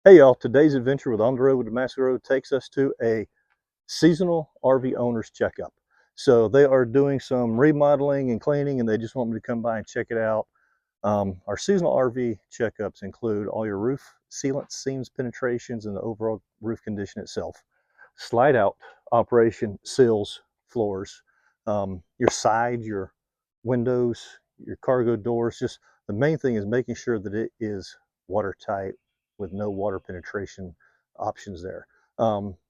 Hey y'all, today's adventure with On the Road with Damascus Road takes us to a seasonal RV owner's checkup. So they are doing some remodeling and cleaning and they just want me to come by and check it out. Our seasonal RV checkups include all your roof sealant, seams, penetrations, and the overall roof condition itself. Slide out operation, sills, floors, your sides, your windows, your cargo doors. Just the main thing is making sure that it is watertight with no water penetration options there.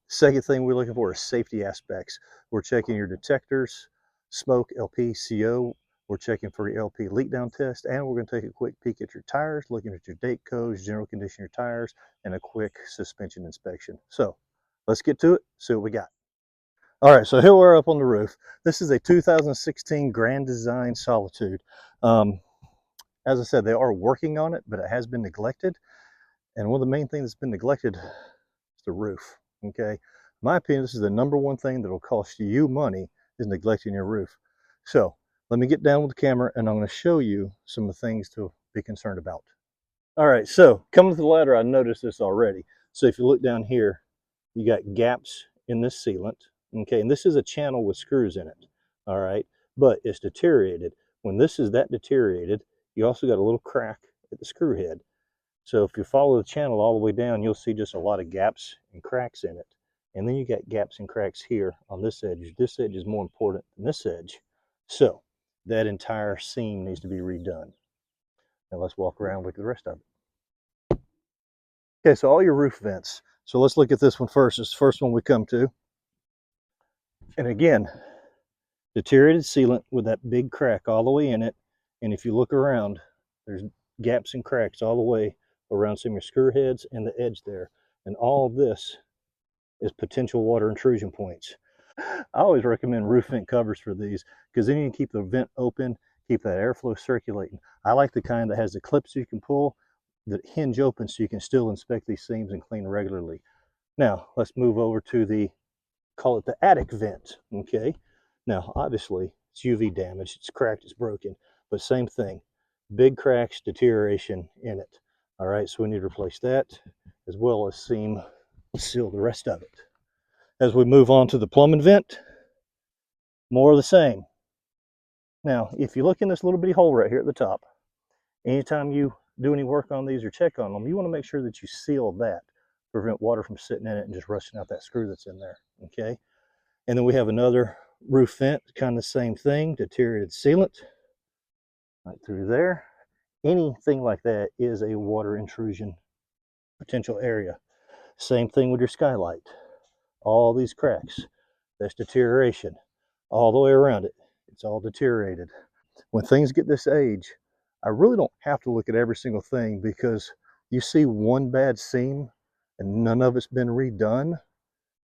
Second thing we're looking for is safety aspects. We're checking your detectors, smoke, LP, CO. We're checking for your LP leak down test, and we're going to take a quick peek at your tires, looking at your date codes, general condition of your tires, and a quick suspension inspection. So let's get to it, see what we got. All right, so here we're up on the roof. This is a 2016 Grand Design Solitude. Um, as I said, they are working on it, but it has been neglected. And one of the main things that's been neglected is the roof. Okay, in my opinion, this is the number one thing that will cost you money is neglecting your roof. So let me get down with the camera and I'm going to show you some of the things to be concerned about. All right, so coming to the ladder, I noticed this already. So if you look down here, you got gaps in this sealant. Okay, and this is a channel with screws in it. All right, but it's deteriorated. When this is that deteriorated, you also got a little crack at the screw head. So if you follow the channel all the way down, you'll see just a lot of gaps and cracks in it. And then you got gaps and cracks here on this edge. This edge is more important than this edge. So that entire seam needs to be redone. Now let's walk around and look at the rest of it. Okay, so all your roof vents. So let's look at this one first. It's the first one we come to. And again, deteriorated sealant with that big crack all the way in it. And if you look around, there's gaps and cracks all the way around some of your screw heads and the edge there. And all of this is potential water intrusion points. I always recommend roof vent covers for these because then you can keep the vent open, keep that airflow circulating. I like the kind that has the clips you can pull that hinge open so you can still inspect these seams and clean regularly. Now, let's move over to the, call it the attic vent, okay? Now, obviously, it's UV damage, it's cracked, it's broken, but same thing, big cracks, deterioration in it. All right, so we need to replace that as well as seal the rest of it. As we move on to the plumbing vent, more of the same. Now, if you look in this little bitty hole right here at the top, anytime you do any work on these or check on them, you want to make sure that you seal that, prevent water from sitting in it and just rushing out that screw that's in there, okay? And then we have another roof vent, kind of the same thing, deteriorated sealant, right through there. Anything like that is a water intrusion potential area. Same thing with your skylight. All these cracks, that's deterioration. All the way around it, it's all deteriorated. When things get this age, I really don't have to look at every single thing because you see one bad seam and none of it's been redone,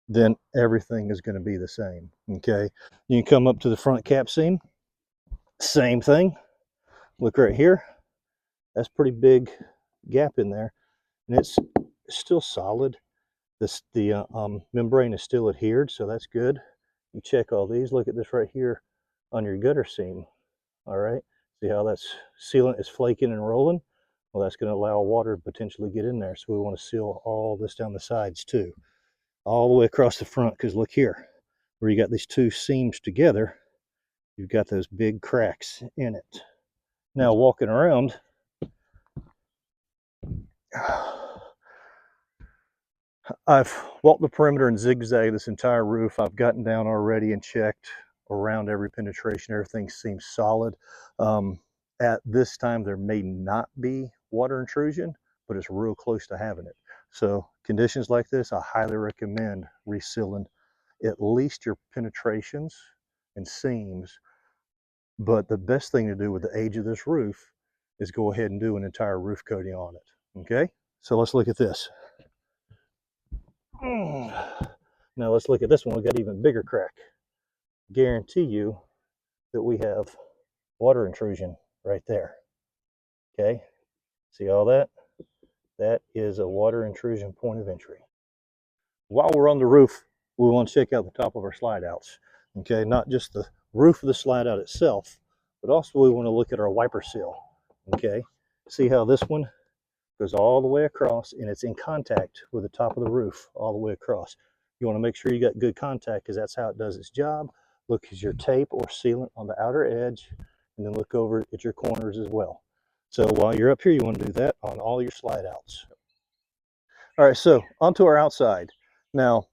then everything is going to be the same. Okay, you can come up to the front cap seam, same thing. Look right here, that's pretty big gap in there, and it's still solid. The membrane is still adhered, so that's good. You check all these. Look at this right here on your gutter seam. All right, see how that sealant is flaking and rolling? Well, that's going to allow water to potentially get in there, so we want to seal all this down the sides too, all the way across the front, because look here, where you got these two seams together, you've got those big cracks in it. Now walking around, I've walked the perimeter and zigzagged this entire roof. I've gotten down already and checked around every penetration. Everything seems solid. At this time, there may not be water intrusion, but it's real close to having it. So conditions like this, I highly recommend resealing at least your penetrations and seams. But the best thing to do with the age of this roof is go ahead and do an entire roof coating on it. Okay, so let's look at this. Now let's look at this one. We got even bigger crack. Guarantee you that we have water intrusion right there. Okay, see all that? That is a water intrusion point of entry. While we're on the roof, we want to check out the top of our slide outs. Okay, not just the roof of the slide out itself, but also we want to look at our wiper seal. Okay, see how this one goes all the way across, and it's in contact with the top of the roof all the way across. You want to make sure you got good contact because that's how it does its job. Look at your tape or sealant on the outer edge, and then look over at your corners as well. So while you're up here, you want to do that on all your slide outs. All right, so onto our outside. Now,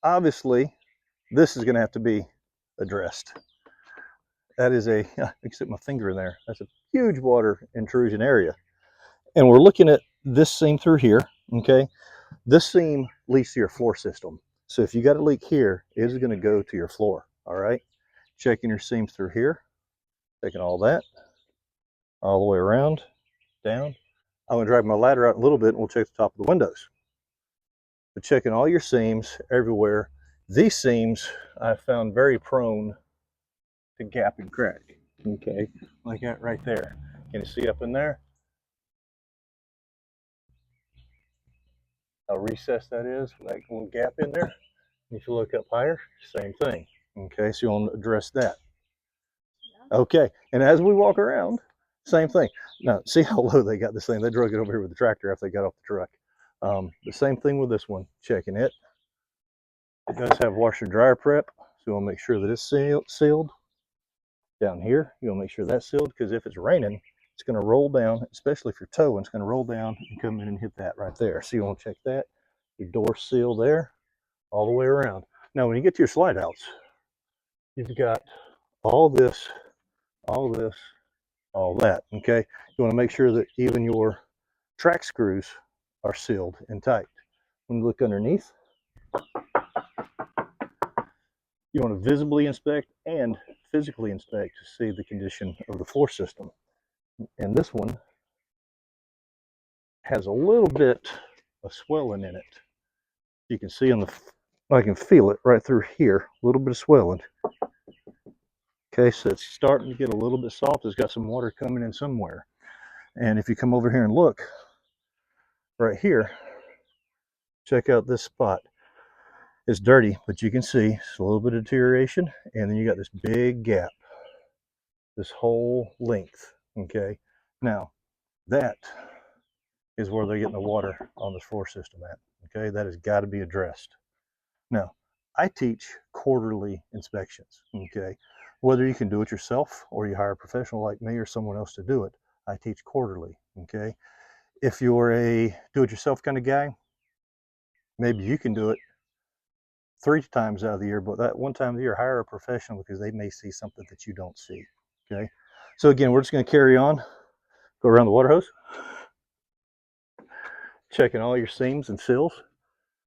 obviously, this is going to have to be addressed. That is I can stick my finger in there. That's a huge water intrusion area. And we're looking at this seam through here, okay? This seam leads to your floor system. So if you got a leak here, it is going to go to your floor, all right? Checking your seams through here, taking all that, all the way around, down. I'm going to drag my ladder out a little bit and we'll check the top of the windows. But checking all your seams everywhere. These seams I found very prone to gap and crack, okay? Like that right there. Can you see up in there? How recessed that is, that little gap in there. If you look up higher, same thing. Okay, so you want to address that. Okay, and as we walk around, same thing. Now, see how low they got this thing? They drug it over here with the tractor after they got off the truck. The same thing with this one, checking it. It does have washer dryer prep, so you want to make sure that it's sealed. Down here, you want to make sure that's sealed because if it's raining, it's going to roll down, especially if you're towing, it's going to roll down and come in and hit that right there. So you want to check that. Your door seal there, all the way around. Now, when you get to your slide outs, you've got all this, all this, all that, okay? You want to make sure that even your track screws are sealed and tight. When you look underneath, you want to visibly inspect and physically inspect to see the condition of the floor system. And this one has a little bit of swelling in it. You can see on the, I can feel it right through here, a little bit of swelling. Okay, so it's starting to get a little bit soft. It's got some water coming in somewhere. And if you come over here and look, right here, check out this spot. It's dirty, but you can see it's a little bit of deterioration. And then you got this big gap, this whole length, okay? Now, that is where they're getting the water on the floor system at, okay? That has got to be addressed. Now, I teach quarterly inspections, okay? Whether you can do it yourself or you hire a professional like me or someone else to do it, I teach quarterly, okay? If you're a do-it-yourself kind of guy, maybe you can do it 3 times out of the year, but that one time of the year, hire a professional because they may see something that you don't see, okay? So again, we're just going to carry on, go around the water hose, checking all your seams and seals,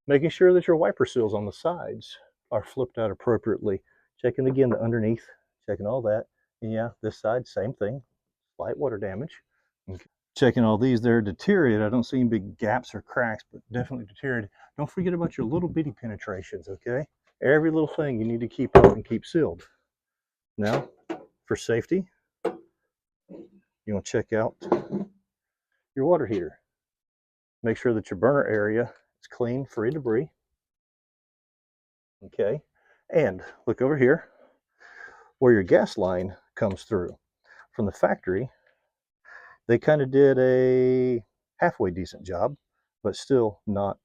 making sure that your wiper seals on the sides are flipped out appropriately, checking again the underneath, checking all that. And yeah, this side, same thing, slight water damage. Okay. Checking all these, they're deteriorated. I don't see any big gaps or cracks, but definitely deteriorated. Don't forget about your little bitty penetrations, okay? Every little thing you need to keep out and keep sealed. Now, for safety, you want to check out your water heater. Make sure that your burner area is clean, free of debris. Okay, and look over here where your gas line comes through. From the factory, they kind of did a halfway decent job, but still not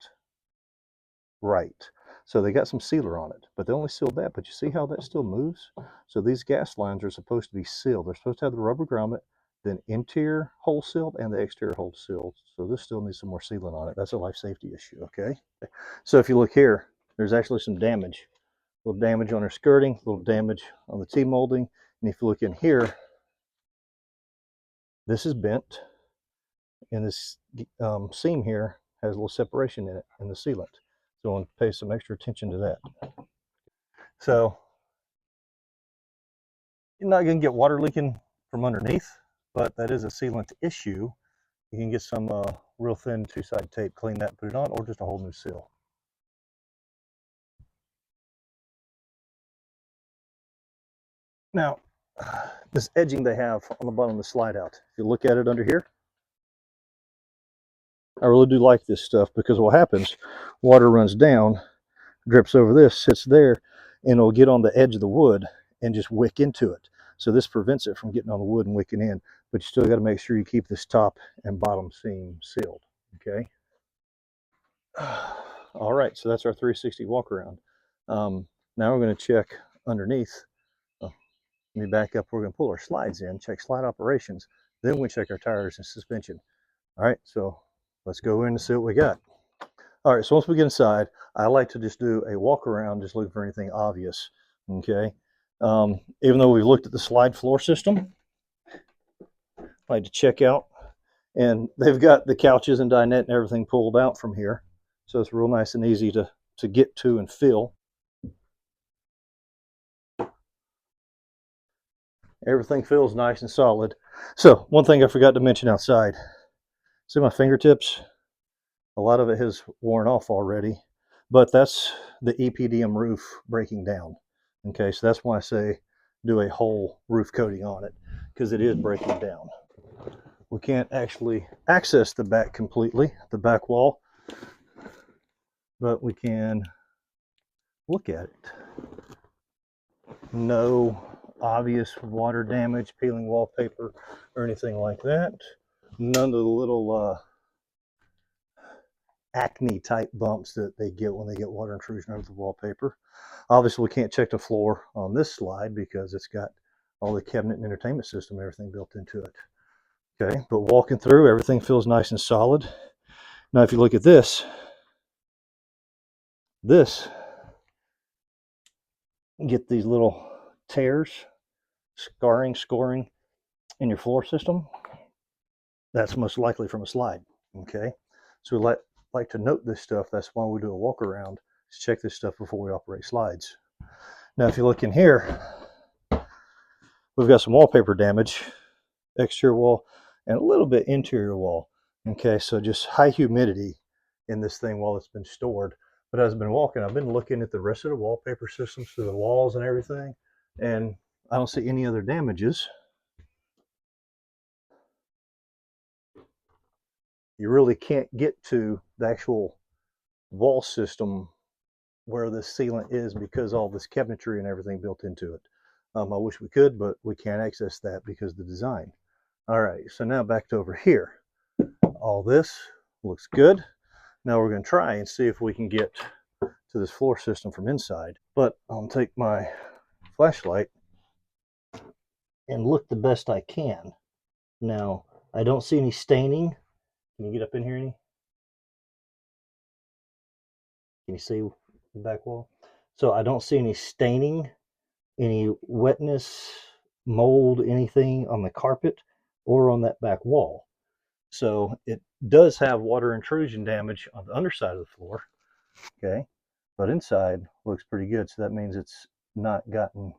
right. So they got some sealer on it, but they only sealed that. But you see how that still moves? So these gas lines are supposed to be sealed. They're supposed to have the rubber grommet, then interior hole sealed and the exterior hole sealed. So this still needs some more sealant on it. That's a life safety issue, okay? So if you look here, there's actually some damage. A little damage on our skirting, a little damage on the T-molding. And if you look in here, this is bent. And this seam here has a little separation in it in the sealant. So I want to pay some extra attention to that. So you're not going to get water leaking from underneath, but that is a sealant issue. You can get some real thin two-sided tape, clean that, put it on, or just a whole new seal. Now, this edging they have on the bottom of the slide out, if you look at it under here, I really do like this stuff because what happens, water runs down, drips over this, sits there, and it'll get on the edge of the wood and just wick into it. So this prevents it from getting on the wood and wicking in, but you still got to make sure you keep this top and bottom seam sealed, okay? All right, so that's our 360 walk around. Now we're going to check underneath. Oh, let me back up. We're going to pull our slides in, check slide operations. Then we check our tires and suspension. All right, so let's go in and see what we got. All right, so once we get inside, I like to just do a walk around, just looking for anything obvious, okay? Even though we've looked at the slide floor system, I like to check out, and they've got the couches and dinette and everything pulled out from here. So it's real nice and easy to get to and feel. Everything feels nice and solid. So one thing I forgot to mention outside, see my fingertips? A lot of it has worn off already, but that's the EPDM roof breaking down. Okay, so that's why I say do a whole roof coating on it, because it is breaking down. We can't actually access the back completely, the back wall, but we can look at it. No obvious water damage, peeling wallpaper, or anything like that. None of the little acne type bumps that they get when they get water intrusion over the wallpaper. Obviously, we can't check the floor on this slide because it's got all the cabinet and entertainment system, everything built into it. Okay, but walking through, everything feels nice and solid. Now, if you look at this get these little tears, scoring in your floor system. That's most likely from a slide. Okay, so we like to note this stuff. That's why we do a walk around, to check this stuff before we operate slides. Now, if you look in here, we've got some wallpaper damage, exterior wall, and a little bit interior wall. Okay, so just high humidity in this thing while it's been stored. But as I've been walking, I've been looking at the rest of the wallpaper systems through the walls and everything, and I don't see any other damages. You really can't get to the actual wall system where the sealant is because all this cabinetry and everything built into it. I wish we could, but we can't access that because of the design. All right, so now back to over here. All this looks good. Now we're going to try and see if we can get to this floor system from inside. But I'll take my flashlight and look the best I can. Now, I don't see any staining. Can you get up in here any? Can you see the back wall? So I don't see any staining, any wetness, mold, anything on the carpet or on that back wall. So it does have water intrusion damage on the underside of the floor, okay? But inside looks pretty good, so that means it's not gotten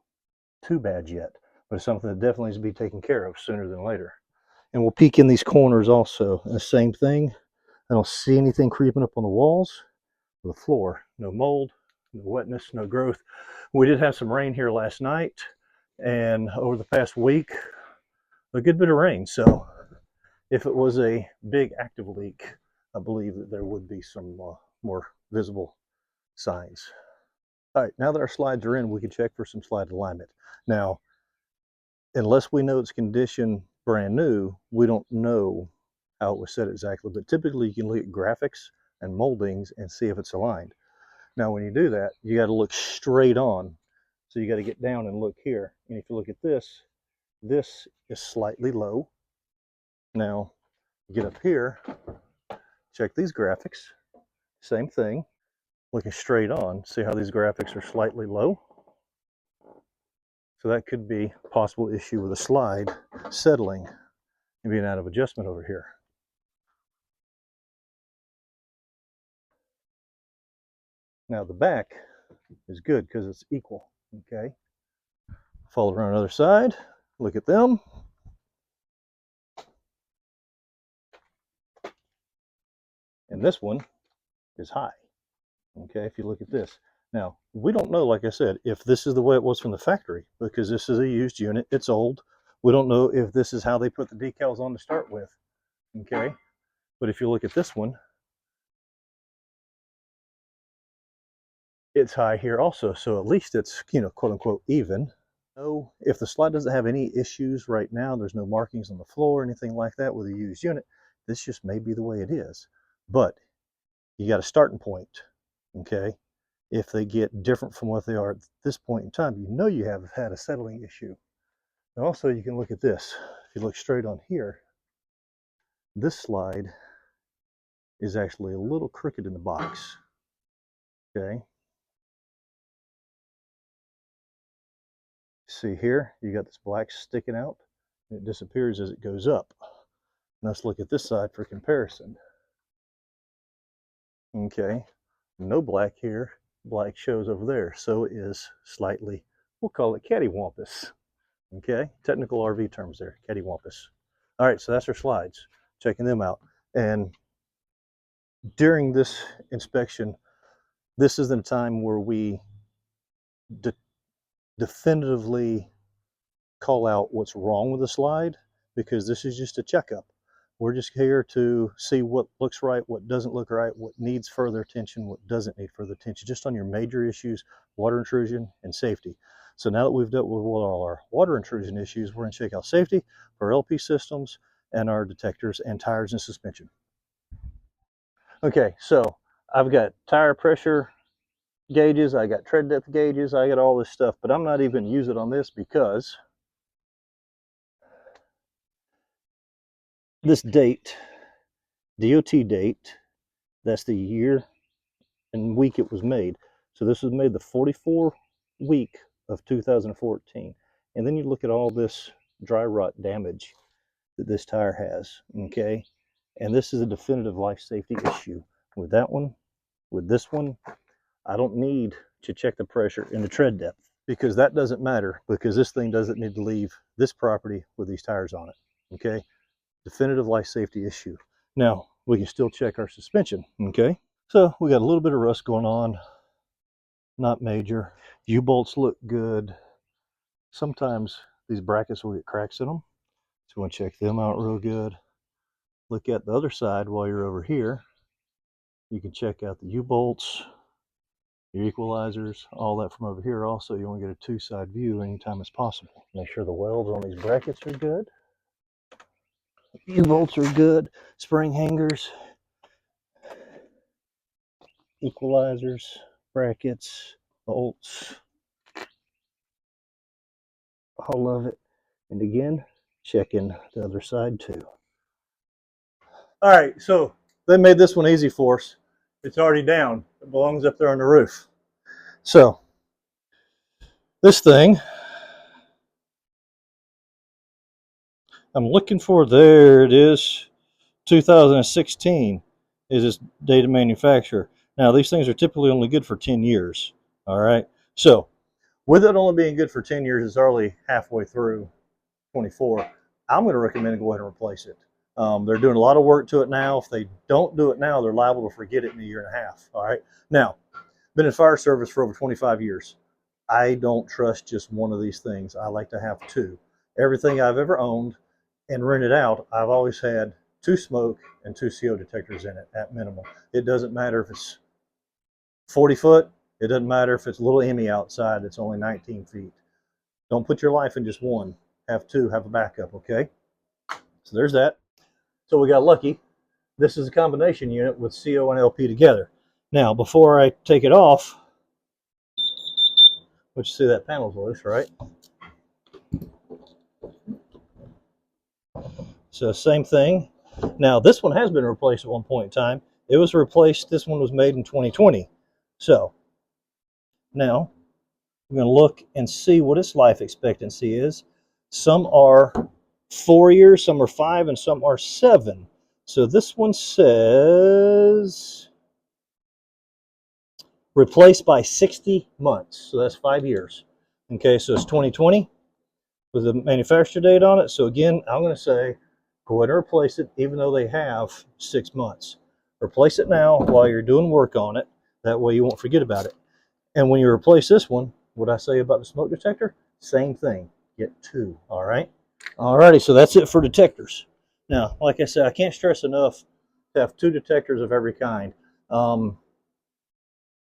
too bad yet. But it's something that definitely needs to be taken care of sooner than later. And we'll peek in these corners also. And the same thing. I don't see anything creeping up on the walls or the floor. No mold, no wetness, no growth. We did have some rain here last night, and over the past week, a good bit of rain. So if it was a big active leak, I believe that there would be some more visible signs. All right, now that our slides are in, we can check for some slide alignment. Now, unless we know it's condition brand new, we don't know how it was set exactly, but typically you can look at graphics and moldings and see if it's aligned. Now, when you do that, you got to look straight on. So you got to get down and look here. And if you look at this, this is slightly low. Now, get up here, check these graphics, same thing, looking straight on, see how these graphics are slightly low. So that could be a possible issue with a slide settling and being out of adjustment over here. Now the back is good because it's equal, okay? Follow around the other side, look at them. And this one is high, okay, if you look at this. Now, we don't know, like I said, if this is the way it was from the factory, because this is a used unit, it's old. We don't know if this is how they put the decals on to start with, okay? But if you look at this one, it's high here also, so at least it's, you know, quote unquote even. No, if the slide doesn't have any issues right now, there's no markings on the floor or anything like that with a used unit, this just may be the way it is. But you got a starting point, okay? If they get different from what they are at this point in time, you know you have had a settling issue. And also you can look at this. If you look straight on here, this slide is actually a little crooked in the box, okay? See here, you got this black sticking out, and it disappears as it goes up. Now let's look at this side for comparison. Okay, no black here, black shows over there, so it is slightly, we'll call it cattywampus. Okay, technical RV terms there, cattywampus. All right, so that's our slides, checking them out. And during this inspection, this is the time where we definitively call out what's wrong with the slide, because this is just a checkup. We're just here to see what looks right, what doesn't look right, what needs further attention, what doesn't need further attention, just on your major issues, water intrusion and safety. So now that we've dealt with all our water intrusion issues, we're going to check out safety for LP systems and our detectors and tires and suspension. Okay, so I've got tire pressure gauges, I got tread depth gauges, I got all this stuff, but I'm not even using it on this because this date, DOT date, that's the year and week it was made. So this was made the 44th week of 2014. And then you look at all this dry rot damage that this tire has, okay? And this is a definitive life safety issue. With that one, with this one, I don't need to check the pressure and the tread depth, because that doesn't matter, because this thing doesn't need to leave this property with these tires on it, okay? Definitive life safety issue. Now, we can still check our suspension, okay? So we got a little bit of rust going on, not major. U-bolts look good. Sometimes these brackets will get cracks in them, so you want to check them out real good. Look at the other side while you're over here. You can check out the U-bolts, your equalizers, all that from over here. Also, you want to get a two-side view anytime it's possible. Make sure the welds on these brackets are good. U-bolts are good. Spring hangers, equalizers, brackets, bolts, all of it. And again, checking the other side too. All right, so they made this one easy for us. It's already down. It belongs up there on the roof. So this thing, I'm looking for, there it is, 2016 is its date of manufacture. Now these things are typically only good for 10 years. All right, so with it only being good for 10 years, it's already halfway through 24. I'm going to recommend go ahead and replace it. They're doing a lot of work to it now. If they don't do it now, they're liable to forget it in a year and a half. All right. Now, been in fire service for over 25 years. I don't trust just one of these things. I like to have two. Everything I've ever owned and rented out, I've always had two smoke and two CO detectors in it at minimum. It doesn't matter if it's 40 foot. It doesn't matter if it's a little Emmy outside that's only 19 feet. Don't put your life in just one. Have two, have a backup, okay? So there's that. So we got lucky. This is a combination unit with CO and LP together. Now, before I take it off, which you see that panel's loose, right? So same thing. Now, this one has been replaced at one point in time. It was replaced, this one was made in 2020. So now we're going to look and see what its life expectancy is. Some are 4 years, some are 5, and some are 7. So this one says replaced by 60 months. So that's 5 years. Okay, so it's 2020 with the manufacturer date on it. So again, I'm going to say go ahead and replace it, even though they have 6 months. Replace it now while you're doing work on it. That way you won't forget about it. And when you replace this one, what I say about the smoke detector, same thing. Get two, all right? Alrighty, so that's it for detectors. Now, like I said, I can't stress enough to have two detectors of every kind.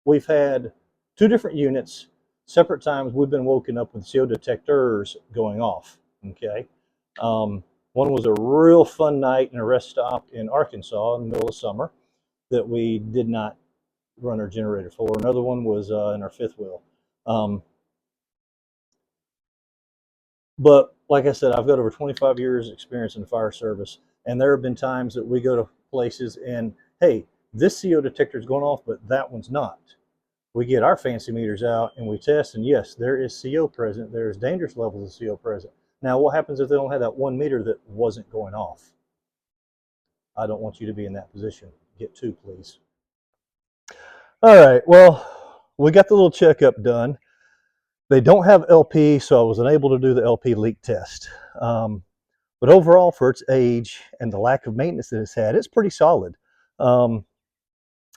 We've had two different units separate times we've been woken up with CO detectors going off. Okay. One was a real fun night in a rest stop in Arkansas in the middle of summer that we did not run our generator for. Another one was in our fifth wheel. But like I said, I've got over 25 years experience in the fire service, and there have been times that we go to places and, hey, this CO detector is going off, but that one's not. We get our fancy meters out and we test, and yes, there is CO present. There's dangerous levels of CO present. Now, what happens if they don't have that one meter that wasn't going off? I don't want you to be in that position. Get two, please. All right, well, we got the little checkup done. They don't have LP, so I was unable to do the LP leak test. But overall, for its age and the lack of maintenance that it's had, it's pretty solid.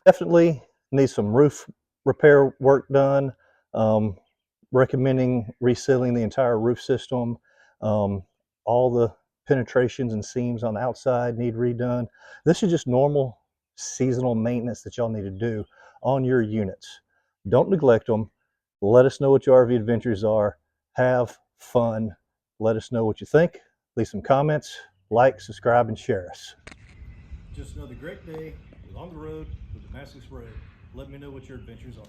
Definitely needs some roof repair work done. Recommending resealing the entire roof system. All the penetrations and seams on the outside need redone. This is just normal seasonal maintenance that y'all need to do on your units. Don't neglect them. Let us know what your RV adventures are. Have fun. Let us know what you think. Leave some comments, like, subscribe, and share us. Just another great day on the road with the Damascus Road. Let me know what your adventures are.